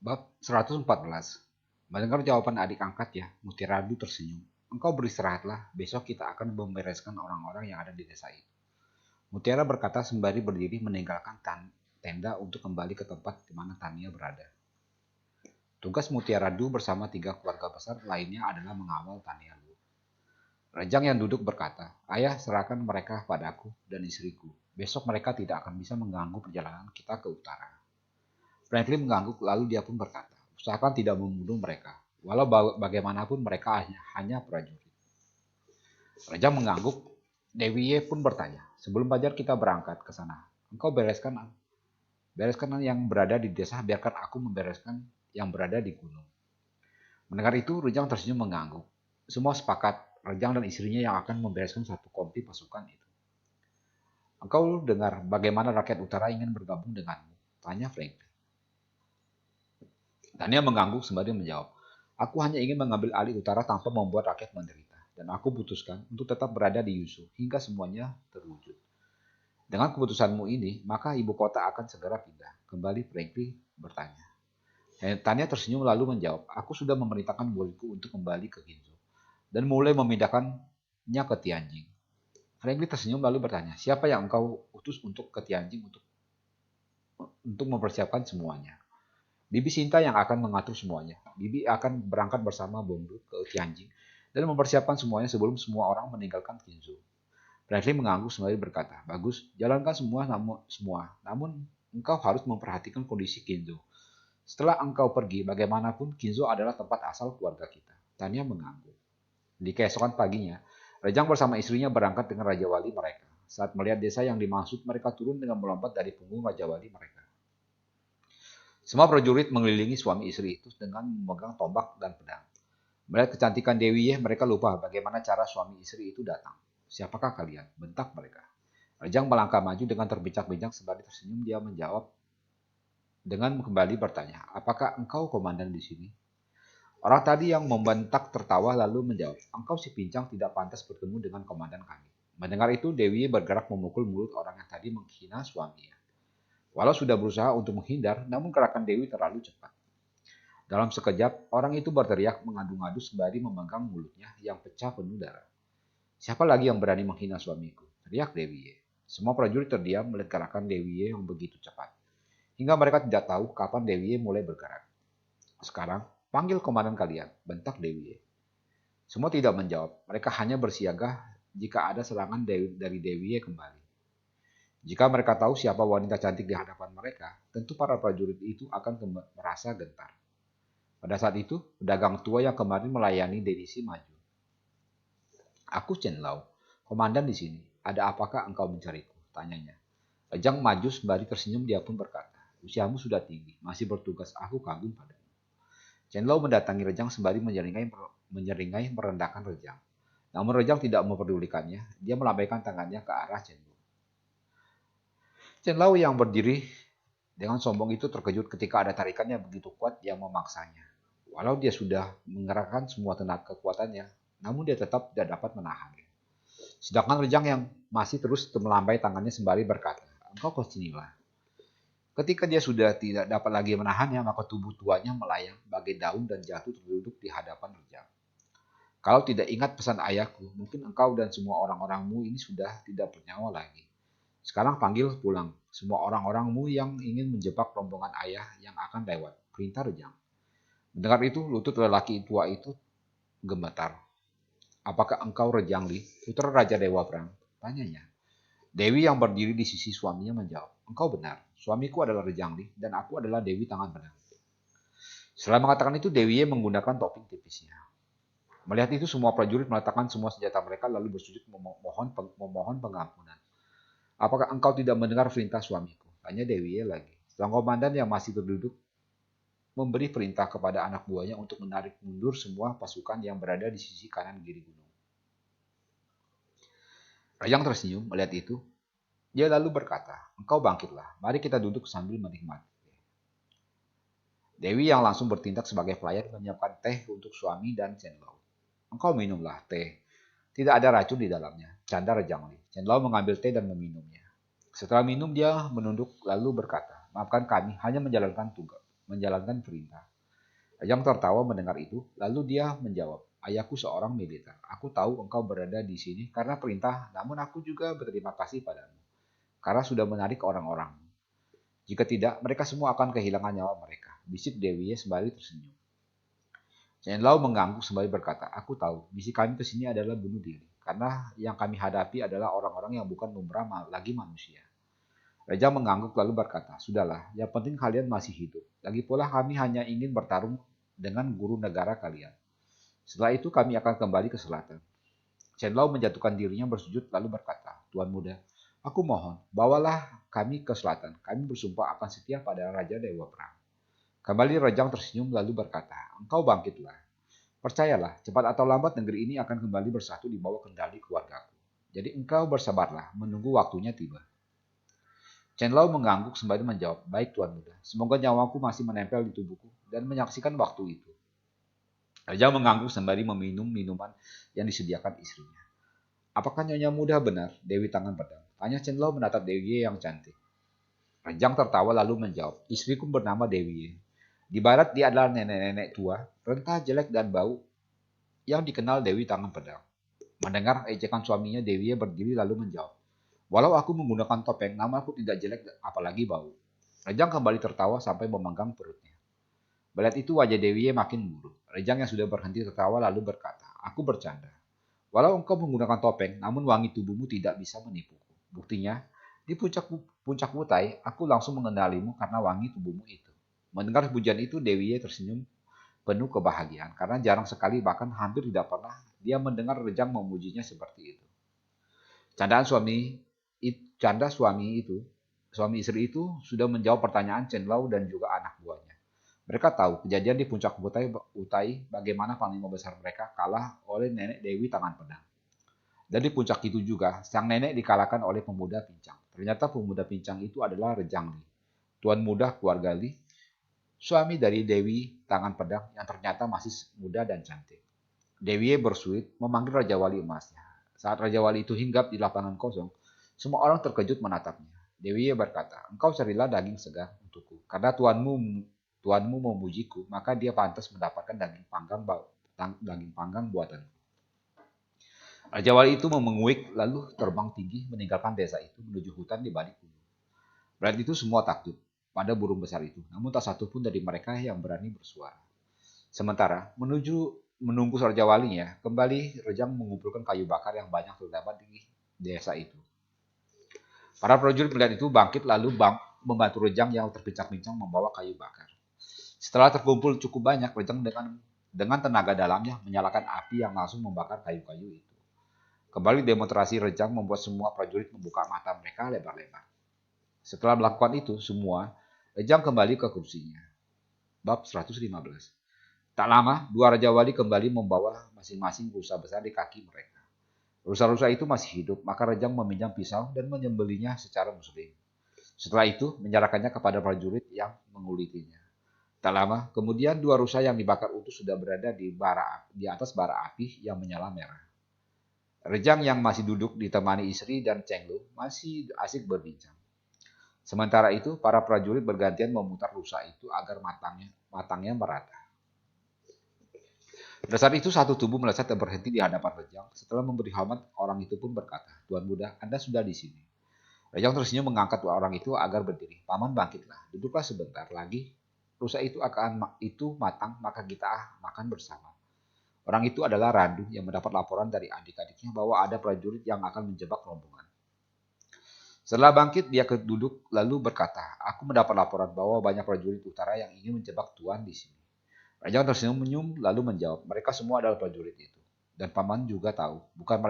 Bab 114. Mendengar jawaban adik angkatnya, Mutiradu tersenyum. Engkau beristirahatlah, besok kita akan membereskan orang-orang yang ada di desa itu. Mutiara berkata sembari berdiri meninggalkan tenda untuk kembali ke tempat di mana Tania berada. Tugas Mutiaradu bersama 3 keluarga besar lainnya adalah mengawal Tania Lu. Rejang yang duduk berkata, "Ayah, serahkan mereka padaku dan istriku. Besok mereka tidak akan bisa mengganggu perjalanan kita ke utara." Franklin mengangguk lalu dia pun berkata, "Usahakan tidak membunuh mereka. Walau bagaimanapun mereka hanya prajurit." Rejang mengangguk. Dewi Ye pun bertanya, "Sebelum Fajar kita berangkat ke sana. Engkau bereskan yang berada di desa, biarkan aku membereskan yang berada di gunung." Mendengar itu, Rejang tersenyum mengangguk. Semua sepakat, Rejang dan istrinya yang akan membereskan satu kompi pasukan itu. "Engkau dengar bagaimana rakyat utara ingin bergabung denganmu?" tanya Franklin. Tania mengangguk sembari menjawab, "Aku hanya ingin mengambil alih utara tanpa membuat rakyat menderita. Dan aku putuskan untuk tetap berada di Yusu hingga semuanya terwujud. Dengan keputusanmu ini, maka ibu kota akan segera pindah." Kembali Franklin bertanya. Tania tersenyum lalu menjawab, "Aku sudah memerintahkan muridku untuk kembali ke Ginzo dan mulai memindahkannya ke Tianjin." Franklin tersenyum lalu bertanya, "Siapa yang engkau utus untuk ke Tianjin untuk mempersiapkan semuanya?" "Bibi Sinta yang akan mengatur semuanya. Bibi akan berangkat bersama Bongdu ke Tianjin dan mempersiapkan semuanya sebelum semua orang meninggalkan Kinzu." Franklin mengangguk sembari berkata, "Bagus, jalankan semua. Namun engkau harus memperhatikan kondisi Kinzo. Setelah engkau pergi, bagaimanapun Kinzo adalah tempat asal keluarga kita." Tania mengangguk. Di keesokan paginya, Rejang bersama istrinya berangkat dengan Raja Wali mereka. Saat melihat desa yang dimaksud, mereka turun dengan melompat dari punggung Raja Wali mereka. Semua prajurit mengelilingi suami istri itu dengan memegang tombak dan pedang. Melihat kecantikan Dewi Ye, mereka lupa bagaimana cara suami istri itu datang. "Siapakah kalian?" bentak mereka. Rejang melangkah maju dengan terbincang-bincang sembari tersenyum. Dia menjawab dengan kembali bertanya, "Apakah engkau komandan di sini?" Orang tadi yang membentak tertawa lalu menjawab, "Engkau si pincang tidak pantas bertemu dengan komandan kami." Mendengar itu, Dewi Ye bergerak memukul mulut orang yang tadi menghina suaminya. Walau sudah berusaha untuk menghindar, namun gerakan Dewi terlalu cepat. Dalam sekejap, orang itu berteriak mengadu-ngadu sembari memegang mulutnya yang pecah penuh darah. "Siapa lagi yang berani menghina suamiku?" teriak Dewi Ye. Semua prajurit terdiam melihat gerakan Dewi Ye yang begitu cepat. Hingga mereka tidak tahu kapan Dewi Ye mulai bergerak. "Sekarang, panggil komandan kalian," bentak Dewi Ye. Semua tidak menjawab. Mereka hanya bersiaga jika ada serangan dari Dewi Ye kembali. Jika mereka tahu siapa wanita cantik di hadapan mereka, tentu para prajurit itu akan merasa gentar. Pada saat itu, pedagang tua yang kemarin melayani Denisi maju. "Aku Chen Lao, komandan di sini. Ada apakah engkau mencariku?" tanyanya. Rejang maju sembari tersenyum. Dia pun berkata, "Usiamu sudah tinggi, masih bertugas. Aku kagum padamu." Chen Lao mendatangi Rejang sembari menyeringai merendahkan Rejang. Namun Rejang tidak memperdulikannya. Dia melambaikan tangannya ke arah Chen Lao. Chen Lao yang berdiri dengan sombong itu terkejut ketika ada tarikan yang begitu kuat yang memaksanya. Walau dia sudah mengerahkan semua tenaga kekuatannya, namun dia tetap tidak dapat menahannya. Sedangkan Rejang yang masih terus melambai tangannya sembari berkata, "Engkau kesinilah." Ketika dia sudah tidak dapat lagi menahannya, maka tubuh tuanya melayang bagai daun dan jatuh terduduk di hadapan Rejang. "Kalau tidak ingat pesan ayahku, mungkin engkau dan semua orang-orangmu ini sudah tidak bernyawa lagi. Sekarang panggil pulang semua orang-orangmu yang ingin menjebak rombongan ayah yang akan lewat," perintah Rejang. Mendengar itu, lutut lelaki tua itu gemetar. "Apakah engkau Rejang Li, putra Raja Dewa Perang?" tanyanya. Dewi yang berdiri di sisi suaminya menjawab, "Engkau benar, suamiku adalah Rejang Li dan aku adalah Dewi Tangan Pedang." Setelah mengatakan itu, Dewi Ye menggunakan topeng tipisnya. Melihat itu, semua prajurit meletakkan semua senjata mereka lalu bersujud memohon pengampunan. "Apakah engkau tidak mendengar perintah suamiku?" tanya Dewi Ye lagi. Sang komandan yang masih terduduk memberi perintah kepada anak buahnya untuk menarik mundur semua pasukan yang berada di sisi kanan kiri gunung. Rajang tersenyum melihat itu. Dia lalu berkata, "Engkau bangkitlah, mari kita duduk sambil menikmati." Dewi yang langsung bertindak sebagai pelayan menyiapkan teh untuk suami dan Cenlau. "Engkau minumlah teh. Tidak ada racun di dalamnya," canda Rejang Li. Cenlau mengambil teh dan meminumnya. Setelah minum, dia menunduk lalu berkata, "Maafkan kami, hanya menjalankan perintah. Rejang tertawa mendengar itu, lalu dia menjawab, ayahku seorang militer. Aku tahu engkau berada di sini karena perintah, namun aku juga berterima kasih padamu, karena sudah menarik orang-orang. Jika tidak, mereka semua akan kehilangan nyawa mereka. Bisik Dewi sembari tersenyum. Chen Lao mengangguk sembari berkata, aku tahu, misi kami ke sini adalah bunuh diri. Karena yang kami hadapi adalah orang-orang yang bukan lumrah lagi manusia. Raja mengangguk lalu berkata, sudahlah, yang penting kalian masih hidup. Lagi pula kami hanya ingin bertarung dengan guru negara kalian. Setelah itu kami akan kembali ke selatan. Chen Lao menjatuhkan dirinya bersujud lalu berkata, Tuan Muda, aku mohon, bawalah kami ke selatan. Kami bersumpah akan setia pada Raja Dewa Perang. Kembali Rejang tersenyum lalu berkata, engkau bangkitlah. Percayalah, cepat atau lambat negeri ini akan kembali bersatu di bawah kendali keluargaku. Jadi engkau bersabarlah, menunggu waktunya tiba. Chen Lao mengangguk sembari menjawab, baik Tuan Muda, semoga nyawaku masih menempel di tubuhku dan menyaksikan waktu itu. Raja mengangguk sembari meminum minuman yang disediakan istrinya. Apakah Nyonya Muda benar Dewi Tangan Pedang? Tanya Chen Lao menatap Dewi yang cantik. Rejang tertawa lalu menjawab, istriku bernama Dewi. Di barat dia adalah nenek-nenek tua, rentah jelek dan bau yang dikenal Dewi Tangan Pedang. Mendengar ejekan suaminya, Dewi berdiri lalu menjawab, walau aku menggunakan topeng, namun aku tidak jelek apalagi bau. Rejang kembali tertawa sampai memegang perutnya. Melihat itu wajah Dewi makin buruk. Rejang yang sudah berhenti tertawa lalu berkata, aku bercanda. Walau engkau menggunakan topeng, namun wangi tubuhmu tidak bisa menipuku. Buktinya, di puncak Wutai, aku langsung mengenalimu karena wangi tubuhmu itu. Mendengar pujian itu, Dewi tersenyum penuh kebahagiaan karena jarang sekali bahkan hampir tidak pernah dia mendengar Rejang memujinya seperti itu. Candaan suami istri itu sudah menjawab pertanyaan Chen Lao dan juga anak buahnya. Mereka tahu kejadian di puncak Wutai bagaimana panglima besar mereka kalah oleh nenek Dewi Tangan Pedang. Dan di puncak itu juga, sang nenek dikalahkan oleh pemuda pincang. Ternyata pemuda pincang itu adalah Rejang Li, tuan muda keluarga Li, suami dari Dewi Tangan Pedang yang ternyata masih muda dan cantik. Dewi bersuit memanggil Raja Wali emasnya. Saat Raja Wali itu hinggap di lapangan kosong, semua orang terkejut menatapnya. Dewi berkata, engkau carilah daging segar untukku. Karena tuanmu memujiku, maka dia pantas mendapatkan daging panggang buatanku. Raja Wali itu menguik lalu terbang tinggi meninggalkan desa itu menuju hutan di balik gunung. Melihat itu semua takjub pada burung besar itu, namun tak satu pun dari mereka yang berani bersuara. Sementara menunggu Raja Walinya, kembali Rejang mengumpulkan kayu bakar yang banyak terdapat di desa itu. Para prajurit melihat itu bangkit lalu membantu Rejang yang terpincang-pincang membawa kayu bakar. Setelah terkumpul cukup banyak, Rejang dengan tenaga dalamnya menyalakan api yang langsung membakar kayu-kayu itu. Kembali demonstrasi Rejang membuat semua prajurit membuka mata mereka lebar-lebar. Setelah melakukan itu semua, Rejang kembali ke kursinya. Bab 115. Tak lama, dua Raja Wali kembali membawa masing-masing rusa besar di kaki mereka. Rusa-rusa itu masih hidup, maka Rejang meminjam pisau dan menyembelihnya secara muslim. Setelah itu, menyerahkannya kepada prajurit yang mengulitinya. Tak lama, kemudian dua rusa yang dibakar utuh sudah berada di atas bara api yang menyala merah. Rejang yang masih duduk ditemani istri dan Cheng Lu masih asik berbincang. Sementara itu, para prajurit bergantian memutar rusa itu agar matangnya merata. Pada saat itu satu tubuh melesat dan berhenti di hadapan Rejang. Setelah memberi hormat, orang itu pun berkata, Tuan Muda, Anda sudah di sini. Rejang tersenyum mengangkat orang itu agar berdiri. Paman bangkitlah, duduklah sebentar lagi. Rusa itu matang, maka kita makan bersama. Orang itu adalah Randu yang mendapat laporan dari adik-adiknya bahwa ada prajurit yang akan menjebak rombongan. Setelah bangkit, dia duduk lalu berkata, aku mendapat laporan bahwa banyak prajurit utara yang ingin menjebak Tuan di sini. Raja tersenyum lalu menjawab, mereka semua adalah prajurit itu. Dan paman juga tahu, bukan?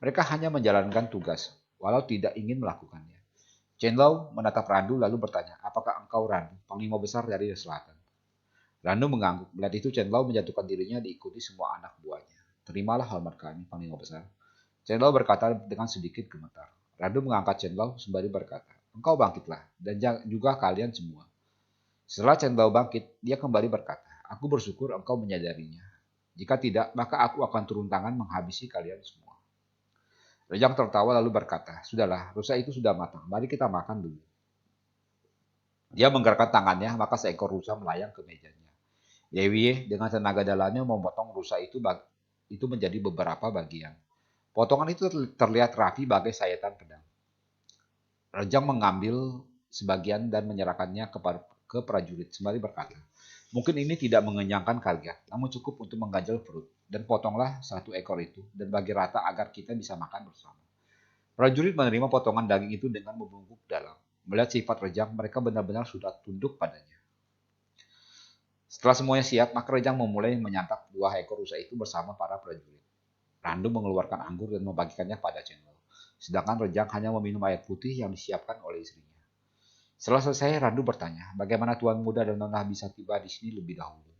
Mereka hanya menjalankan tugas, walau tidak ingin melakukannya. Chen Lao menatap Randu lalu bertanya, apakah engkau Randu, panglima besar dari selatan? Randu mengangguk. Melihat itu Chen Lao menjatuhkan dirinya diikuti semua anak buahnya. Terimalah hormat kami, panglima besar. Chen Lao berkata dengan sedikit gemetar. Randu mengangkat Chen Lao sembari berkata, engkau bangkitlah, dan juga kalian semua. Setelah Chen Lao bangkit, dia kembali berkata, aku bersyukur engkau menyadarinya. Jika tidak, maka aku akan turun tangan menghabisi kalian semua. Rejang tertawa lalu berkata, sudahlah, rusa itu sudah matang, mari kita makan dulu. Dia menggerakkan tangannya, maka seekor rusa melayang ke mejanya. Dewi dengan tenaga dalamnya memotong rusa itu menjadi beberapa bagian. Potongan itu terlihat rapi bagai sayatan pedang. Rejang mengambil sebagian dan menyerahkannya ke prajurit sembari berkata, mungkin ini tidak mengenyangkan kalian, namun cukup untuk mengganjal perut. Dan potonglah satu ekor itu dan bagi rata agar kita bisa makan bersama. Prajurit menerima potongan daging itu dengan membungkuk dalam. Melihat sifat Rejang, mereka benar-benar sudah tunduk padanya. Setelah semuanya siap, maka Rejang memulai menyantap 2 ekor rusa itu bersama para prajurit. Randu mengeluarkan anggur dan membagikannya pada Chenlo. Sedangkan Rejang hanya meminum air putih yang disiapkan oleh istrinya. Setelah selesai, Randu bertanya, bagaimana Tuan Muda dan Nona bisa tiba di sini lebih dahulu?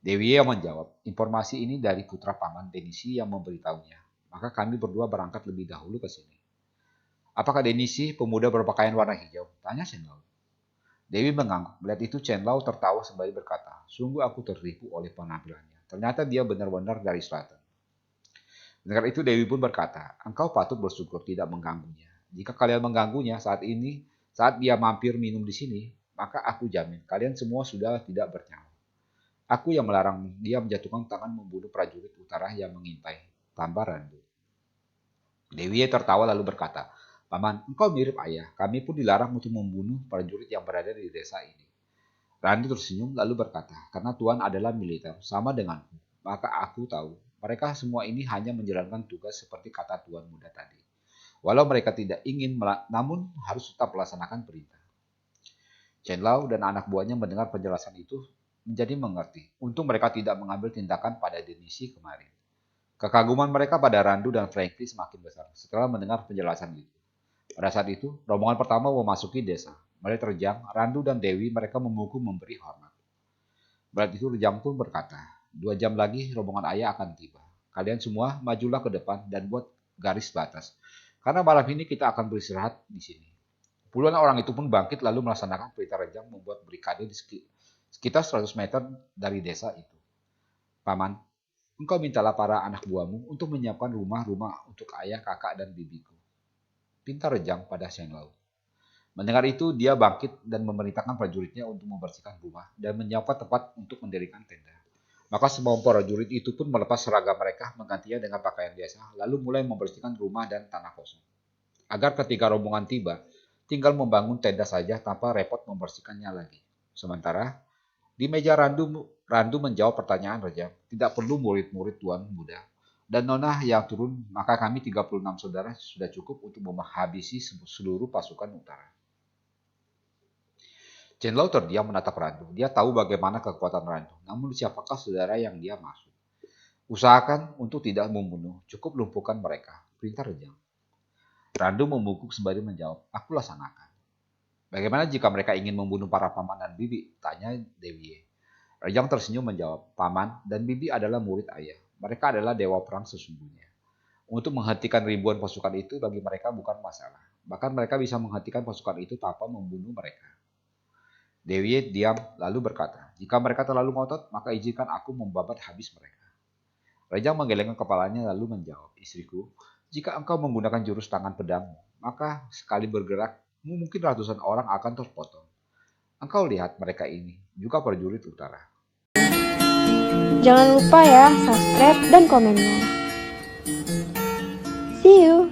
Dewi yang menjawab, informasi ini dari putra paman Denisi yang memberitahunya. Maka kami berdua berangkat lebih dahulu ke sini. Apakah Denisi pemuda berpakaian warna hijau? Tanya Chenlo. Dewi mengangguk. Melihat itu Chenlo tertawa sembari berkata, sungguh aku tertipu oleh penampilannya. Ternyata dia benar-benar dari selatan. Mendengar itu Dewi pun berkata, engkau patut bersyukur tidak mengganggunya. Jika kalian mengganggunya saat dia mampir minum di sini, maka aku jamin kalian semua sudah tidak bernyawa. Aku yang melarang dia menjatuhkan tangan membunuh prajurit utara yang mengintai. Tambah Randu. Dewi tertawa lalu berkata, Paman, engkau mirip ayah. Kami pun dilarang untuk membunuh prajurit yang berada di desa ini. Randu tersenyum lalu berkata, karena Tuan adalah militer, sama denganku. Maka aku tahu, mereka semua ini hanya menjalankan tugas seperti kata Tuan Muda tadi. Walau mereka tidak ingin, namun harus tetap melaksanakan perintah. Chenlau dan anak buahnya mendengar penjelasan itu menjadi mengerti. Untung mereka tidak mengambil tindakan pada Denisi kemarin. Kekaguman mereka pada Randu dan Frankie semakin besar setelah mendengar penjelasan itu. Pada saat itu, rombongan pertama memasuki desa. Melihat Rejang, Randu dan Dewi mereka memukul memberi hormat. Melihat itu Rejang pun berkata, 2 jam lagi rombongan ayah akan tiba. Kalian semua majulah ke depan dan buat garis batas. Karena malam ini kita akan beristirahat di sini. Puluhan orang itu pun bangkit lalu melaksanakan perintah Rejang membuat barikade di sekitar 100 meter dari desa itu. Paman, engkau mintalah para anak buahmu untuk menyiapkan rumah-rumah untuk ayah, kakak, dan bibiku. Pinta Rejang pada Shenlau. Mendengar itu, dia bangkit dan memerintahkan prajuritnya untuk membersihkan rumah dan menyiapkan tempat untuk mendirikan tenda. Maka semua prajurit itu pun melepas seragam mereka menggantinya dengan pakaian biasa, lalu mulai membersihkan rumah dan tanah kosong. Agar ketika rombongan tiba, tinggal membangun tenda saja tanpa repot membersihkannya lagi. Sementara, di meja Randu menjawab pertanyaan Raja, tidak perlu murid-murid Tuan Muda. Dan Nona yang turun, maka kami 36 saudara sudah cukup untuk menghabisi seluruh pasukan utara. Chenlo terdiam menatap Randu. Dia tahu bagaimana kekuatan Randu, namun siapakah saudara yang dia maksud? Usahakan untuk tidak membunuh, cukup lumpuhkan mereka. Perintah Rejang. Randu membungkuk sembari menjawab, aku laksanakan. Bagaimana jika mereka ingin membunuh para paman dan bibi? Tanya Dewi. Rejang tersenyum menjawab, paman dan bibi adalah murid ayah. Mereka adalah dewa perang sesungguhnya. Untuk menghentikan ribuan pasukan itu bagi mereka bukan masalah. Bahkan mereka bisa menghentikan pasukan itu tanpa membunuh mereka. Dewi diam lalu berkata, jika mereka terlalu ngotot, maka izinkan aku membabat habis mereka. Rejang menggelengkan kepalanya lalu menjawab, istriku, jika engkau menggunakan jurus tangan pedangmu, maka sekali bergerak, mungkin ratusan orang akan terpotong. Engkau lihat mereka ini, juga prajurit utara. Jangan lupa ya, subscribe dan komennya. See you!